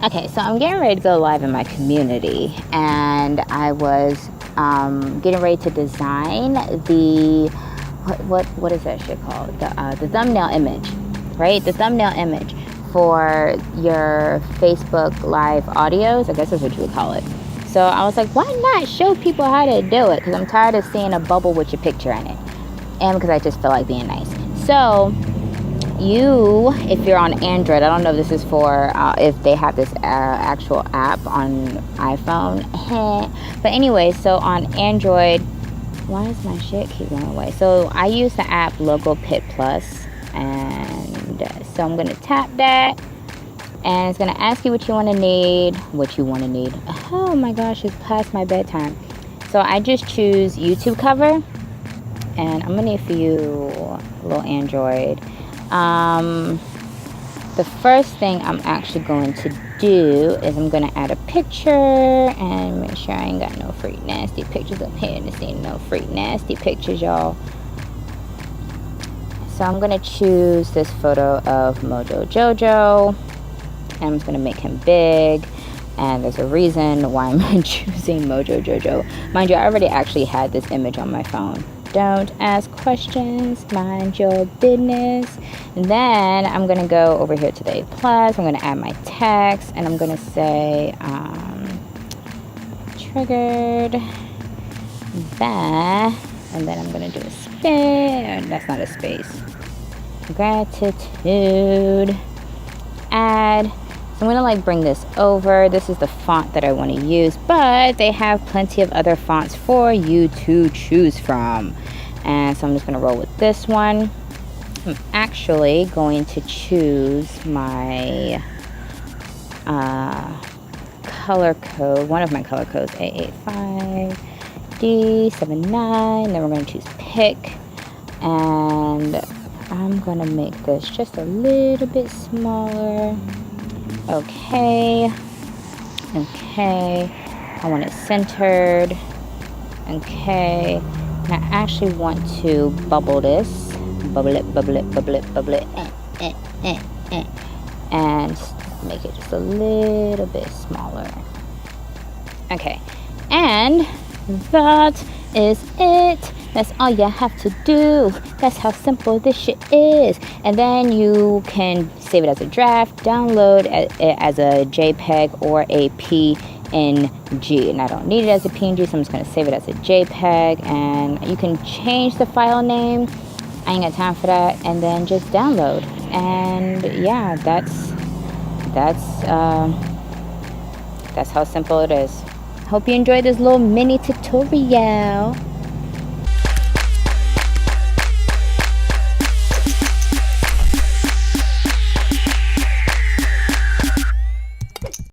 Okay, so I'm getting ready to go live in my community, and I was getting ready to design the what is that shit called? The thumbnail image, right? The thumbnail image for your Facebook Live audios. I guess that's what you would call it. So I was like, why not show people how to do it? Because I'm tired of seeing a bubble with your picture in it, and because I just feel like being nice. So if you're on Android, I don't know if this is for if they have this actual app on iPhone, but anyway, so on Android, why does my shit keep going away? So I use the app Logo Pit Plus, and so I'm gonna tap that, and it's gonna ask you what you want to need. Oh my gosh, it's past my bedtime. So I just choose YouTube cover, and I'm gonna need for you little Android. The first thing I'm actually going to do is I'm going to add a picture and make sure I ain't got no free nasty pictures up here. This ain't no free nasty pictures, y'all. So I'm going to choose this photo of Mojo Jojo, and I'm just going to make him big. And there's a reason why I'm choosing Mojo Jojo. Mind you, I already actually had this image on my phone. Don't ask questions, mind your business. And then I'm gonna go over here to the A+, I'm gonna add my text, and I'm gonna say, triggered by, and then I'm gonna do a space, that's not a space, gratitude, add. So I'm gonna bring this over. This is the font that I want to use, but they have plenty of other fonts for you to choose from. And so I'm just gonna roll with this one. I'm actually going to choose my color code, one of my color codes, A85D79. Then we're gonna choose pick, and I'm gonna make this just a little bit smaller. Okay, I want it centered. Okay, and I actually want to bubble this, bubble it, and make it just a little bit smaller. Okay, and that is it. That's all you have to do. That's how simple this shit is. And then you can save it as a draft, download it as a JPEG or a PNG. And I don't need it as a PNG, so I'm just gonna save it as a JPEG. And you can change the file name. I ain't got time for that. And then just download. And yeah, that's how simple it is. Hope you enjoyed this little mini tutorial.